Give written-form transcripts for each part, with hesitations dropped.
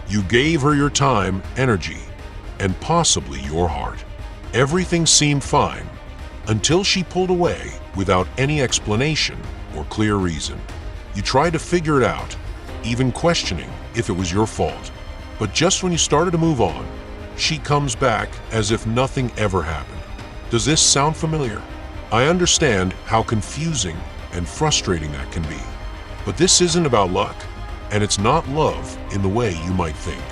You gave her your time, energy, and possibly your heart. Everything seemed fine until she pulled away without any explanation or clear reason. You tried to figure it out, even questioning if it was your fault. But just when you started to move on, she comes back as if nothing ever happened. Does this sound familiar? I understand how confusing and frustrating that can be. But this isn't about luck, and it's not love in the way you might think.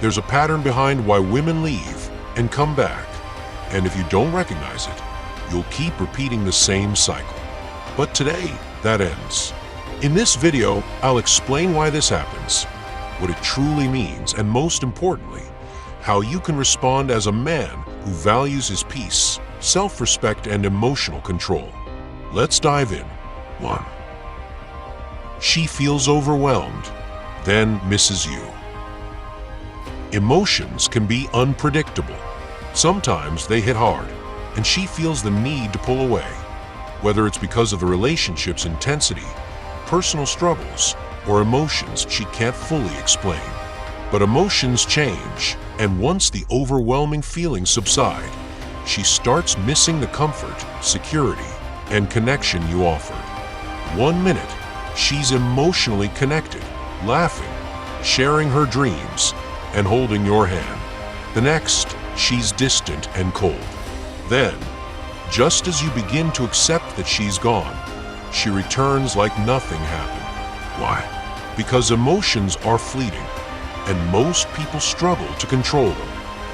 There's a pattern behind why women leave and come back, and if you don't recognize it, you'll keep repeating the same cycle. But today, that ends. In this video, I'll explain why this happens, what it truly means, and most importantly, how you can respond as a man who values his peace, self-respect, and emotional control. Let's dive in. 1. She feels overwhelmed, then misses you. Emotions can be unpredictable. Sometimes they hit hard, and she feels the need to pull away, whether it's because of the relationship's intensity, personal struggles, or emotions she can't fully explain. But emotions change, and once the overwhelming feelings subside, she starts missing the comfort, security, and connection you offered. 1 minute, she's emotionally connected, laughing, sharing her dreams, and holding your hand. The next, she's distant and cold. Then, just as you begin to accept that she's gone, she returns like nothing happened. Why? Because emotions are fleeting, and most people struggle to control them.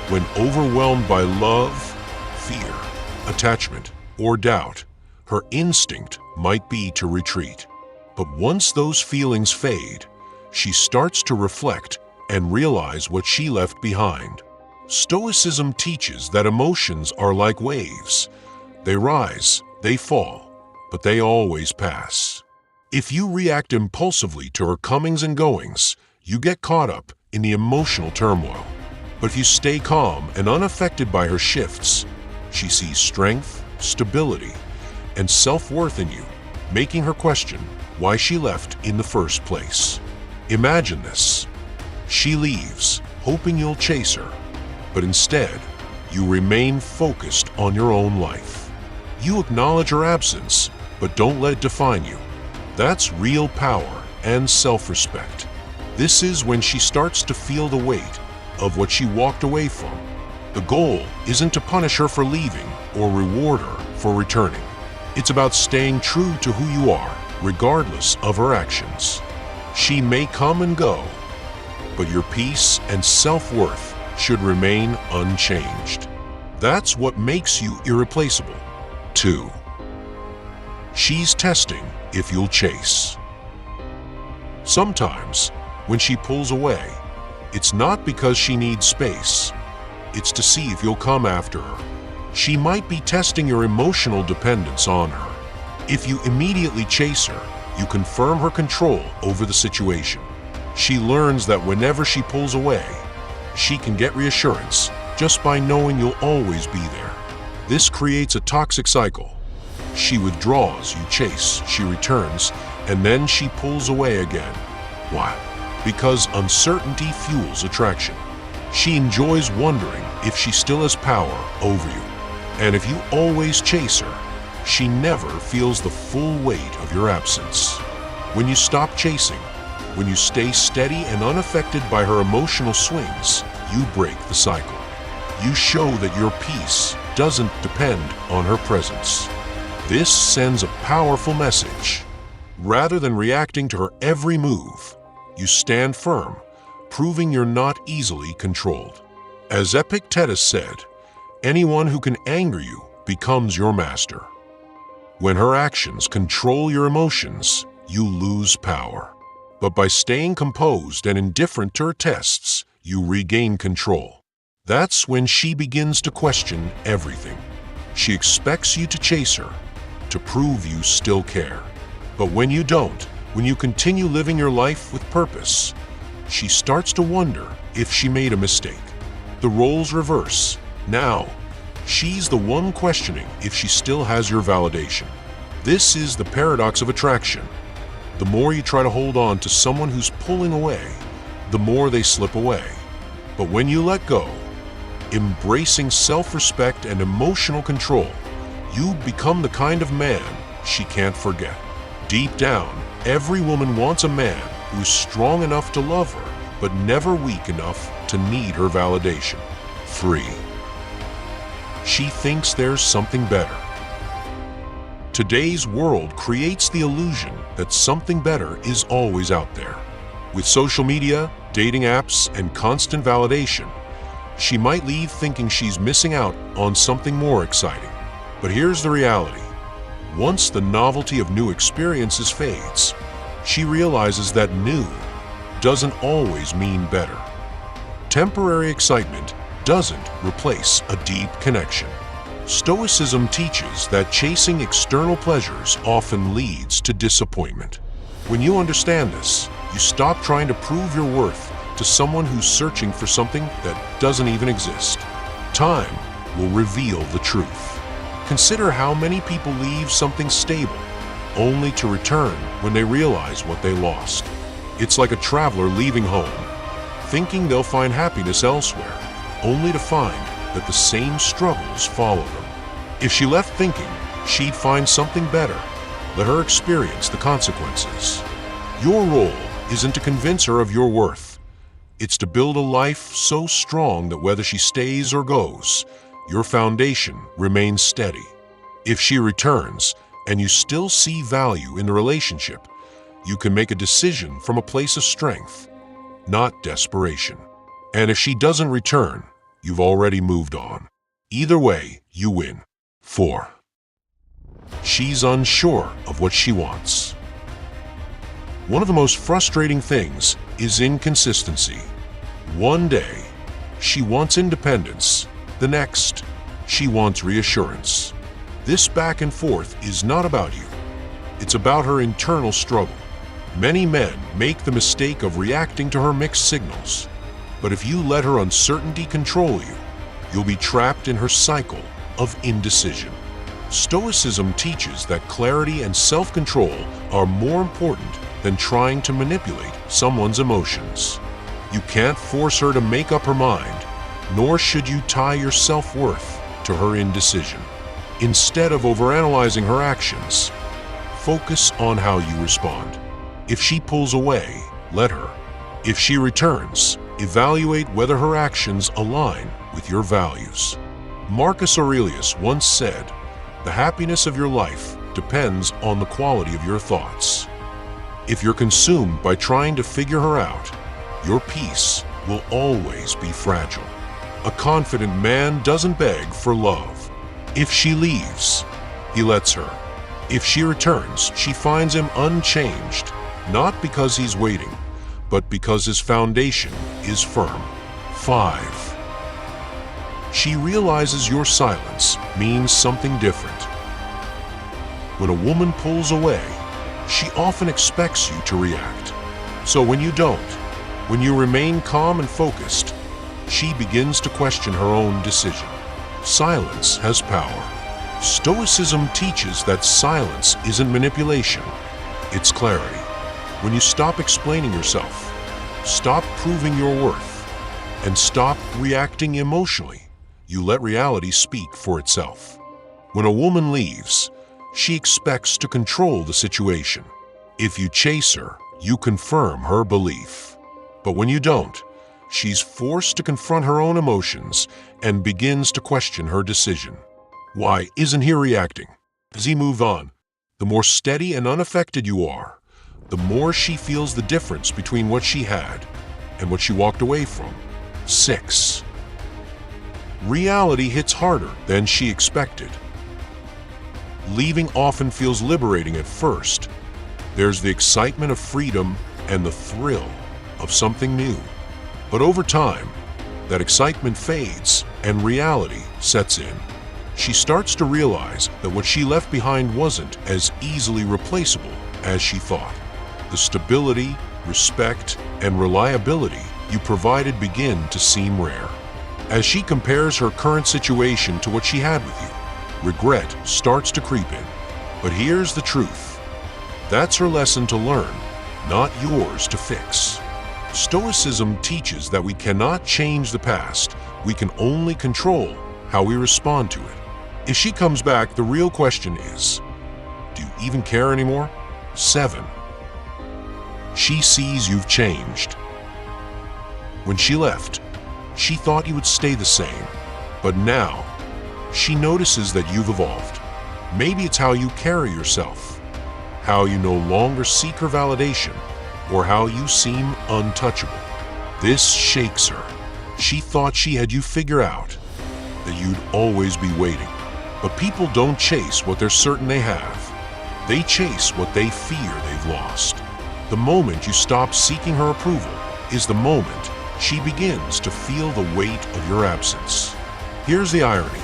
When overwhelmed by love, fear, attachment, or doubt, her instinct might be to retreat. But once those feelings fade, she starts to reflect and realize what she left behind. Stoicism teaches that emotions are like waves. They rise, they fall, but they always pass. If you react impulsively to her comings and goings, you get caught up in the emotional turmoil. But if you stay calm and unaffected by her shifts, she sees strength, stability, and self-worth in you, making her question why she left in the first place. Imagine this. She leaves, hoping you'll chase her, but instead, you remain focused on your own life. You acknowledge her absence, but don't let it define you. That's real power and self-respect. This is when she starts to feel the weight of what she walked away from. The goal isn't to punish her for leaving or reward her for returning. It's about staying true to who you are, regardless of her actions. She may come and go, but your peace and self-worth should remain unchanged. That's what makes you irreplaceable. 2. She's testing if you'll chase. Sometimes, when she pulls away, it's not because she needs space. It's to see if you'll come after her. She might be testing your emotional dependence on her. If you immediately chase her, you confirm her control over the situation. She learns that whenever she pulls away, she can get reassurance just by knowing you'll always be there. This creates a toxic cycle. She withdraws, you chase, she returns, and then she pulls away again. Why? Because uncertainty fuels attraction. She enjoys wondering if she still has power over you. And if you always chase her, she never feels the full weight of your absence. When you stop chasing, when you stay steady and unaffected by her emotional swings, you break the cycle. You show that your peace doesn't depend on her presence. This sends a powerful message. Rather than reacting to her every move, you stand firm, proving you're not easily controlled. As Epictetus said, anyone who can anger you becomes your master. When her actions control your emotions, you lose power. But by staying composed and indifferent to her tests, you regain control. That's when she begins to question everything. She expects you to chase her, to prove you still care. But when you don't, when you continue living your life with purpose, she starts to wonder if she made a mistake. The roles reverse. Now, she's the one questioning if she still has your validation. This is the paradox of attraction. The more you try to hold on to someone who's pulling away, the more they slip away. But when you let go, embracing self-respect and emotional control, you become the kind of man she can't forget. Deep down, every woman wants a man who's strong enough to love her, but never weak enough to need her validation. 3. She thinks there's something better. Today's world creates the illusion that something better is always out there. With social media, dating apps, and constant validation, she might leave thinking she's missing out on something more exciting. But here's the reality. Once the novelty of new experiences fades, she realizes that new doesn't always mean better. Temporary excitement doesn't replace a deep connection. Stoicism teaches that chasing external pleasures often leads to disappointment. When you understand this, you stop trying to prove your worth to someone who's searching for something that doesn't even exist. Time will reveal the truth. Consider how many people leave something stable only to return when they realize what they lost. It's like a traveler leaving home, thinking they'll find happiness elsewhere, only to find that the same struggles follow them. If she left thinking she'd find something better, let her experience the consequences. Your role isn't to convince her of your worth. It's to build a life so strong that whether she stays or goes, your foundation remains steady. If she returns and you still see value in the relationship, you can make a decision from a place of strength, not desperation. And if she doesn't return, you've already moved on. Either way, you win. 4. She's unsure of what she wants. One of the most frustrating things is inconsistency. One day, she wants independence. The next, she wants reassurance. This back and forth is not about you. It's about her internal struggle. Many men make the mistake of reacting to her mixed signals. But if you let her uncertainty control you, you'll be trapped in her cycle of indecision. Stoicism teaches that clarity and self-control are more important than trying to manipulate someone's emotions. You can't force her to make up her mind, nor should you tie your self-worth to her indecision. Instead of overanalyzing her actions, focus on how you respond. If she pulls away, let her. If she returns, evaluate whether her actions align with your values. Marcus Aurelius once said, "The happiness of your life depends on the quality of your thoughts." If you're consumed by trying to figure her out, your peace will always be fragile. A confident man doesn't beg for love. If she leaves, he lets her. If she returns, she finds him unchanged, not because he's waiting, but because his foundation is firm. 5. She realizes your silence means something different. When a woman pulls away, she often expects you to react. So when you don't, when you remain calm and focused, she begins to question her own decision. Silence has power. Stoicism teaches that silence isn't manipulation, it's clarity. When you stop explaining yourself, stop proving your worth, and stop reacting emotionally, you let reality speak for itself. When a woman leaves, she expects to control the situation. If you chase her, you confirm her belief. But when you don't, she's forced to confront her own emotions and begins to question her decision. Why isn't he reacting? Has he moved on? The more steady and unaffected you are, the more she feels the difference between what she had and what she walked away from. 6. Reality hits harder than she expected. Leaving often feels liberating at first. There's the excitement of freedom and the thrill of something new. But over time, that excitement fades and reality sets in. She starts to realize that what she left behind wasn't as easily replaceable as she thought. The stability, respect, and reliability you provided begin to seem rare. As she compares her current situation to what she had with you, regret starts to creep in. But here's the truth. That's her lesson to learn, not yours to fix. Stoicism teaches that we cannot change the past, we can only control how we respond to it. If she comes back, the real question is, do you even care anymore? 7. She sees you've changed. When she left, she thought you would stay the same, but now she notices that you've evolved. Maybe it's how you carry yourself, how you no longer seek her validation, or how you seem untouchable. This shakes her. She thought she had you figure out, that you'd always be waiting. But people don't chase what they're certain they have. They chase what they fear they've lost. The moment you stop seeking her approval is the moment she begins to feel the weight of your absence. Here's the irony.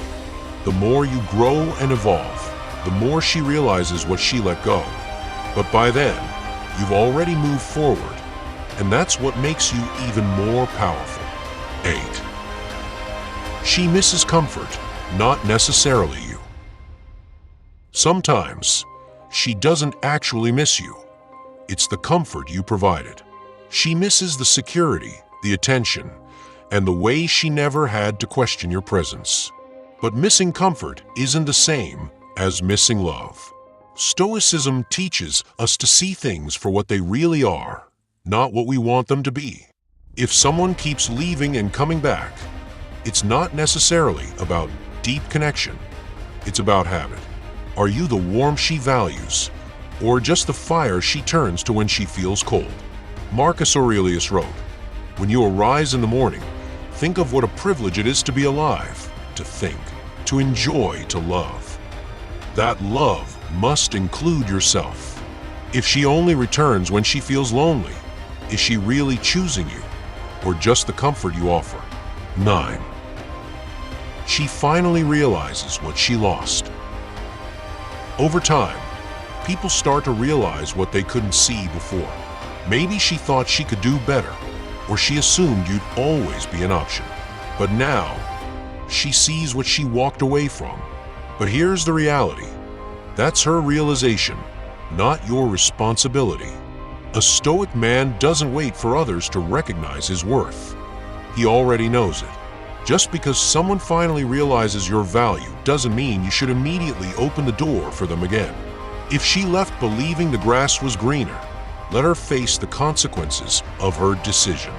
The more you grow and evolve, the more she realizes what she let go. But by then, you've already moved forward, and that's what makes you even more powerful. 8. She misses comfort, not necessarily you. Sometimes, she doesn't actually miss you. It's the comfort you provided. She misses the security, the attention, and the way she never had to question your presence. But missing comfort isn't the same as missing love. Stoicism teaches us to see things for what they really are, not what we want them to be. If someone keeps leaving and coming back, it's not necessarily about deep connection. It's about habit. Are you the warmth she values, or just the fire she turns to when she feels cold? Marcus Aurelius wrote, "When you arise in the morning, think of what a privilege it is to be alive, to think, to enjoy, to love." That love must include yourself. If she only returns when she feels lonely, is she really choosing you, or just the comfort you offer? 9. She finally realizes what she lost. Over time, people start to realize what they couldn't see before. Maybe she thought she could do better, or she assumed you'd always be an option. But now, she sees what she walked away from. But here's the reality. That's her realization, not your responsibility. A Stoic man doesn't wait for others to recognize his worth. He already knows it. Just because someone finally realizes your value doesn't mean you should immediately open the door for them again. If she left believing the grass was greener, let her face the consequences of her decision.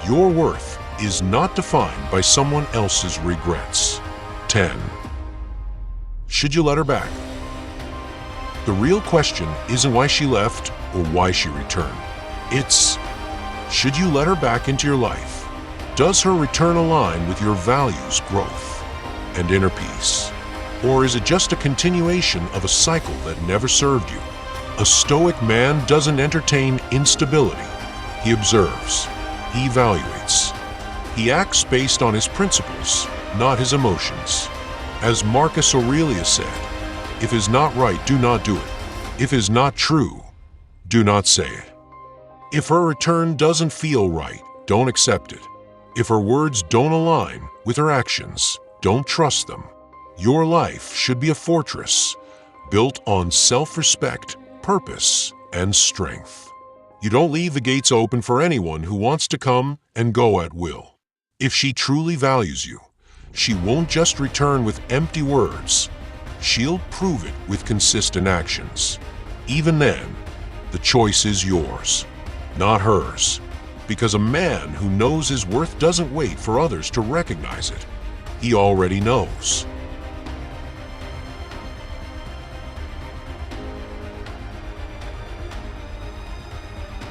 Your worth is not defined by someone else's regrets. 10. Should you let her back? The real question isn't why she left or why she returned. It's, should you let her back into your life? Does her return align with your values, growth, and inner peace? Or is it just a continuation of a cycle that never served you? A Stoic man doesn't entertain instability. He observes. He evaluates. He acts based on his principles, not his emotions. As Marcus Aurelius said, if it's not right, do not do it. If it's not true, do not say it. If her return doesn't feel right, don't accept it. If her words don't align with her actions, don't trust them. Your life should be a fortress built on self-respect, purpose, and strength. You don't leave the gates open for anyone who wants to come and go at will. If she truly values you, she won't just return with empty words. She'll prove it with consistent actions. Even then, the choice is yours, not hers. Because a man who knows his worth doesn't wait for others to recognize it. He already knows.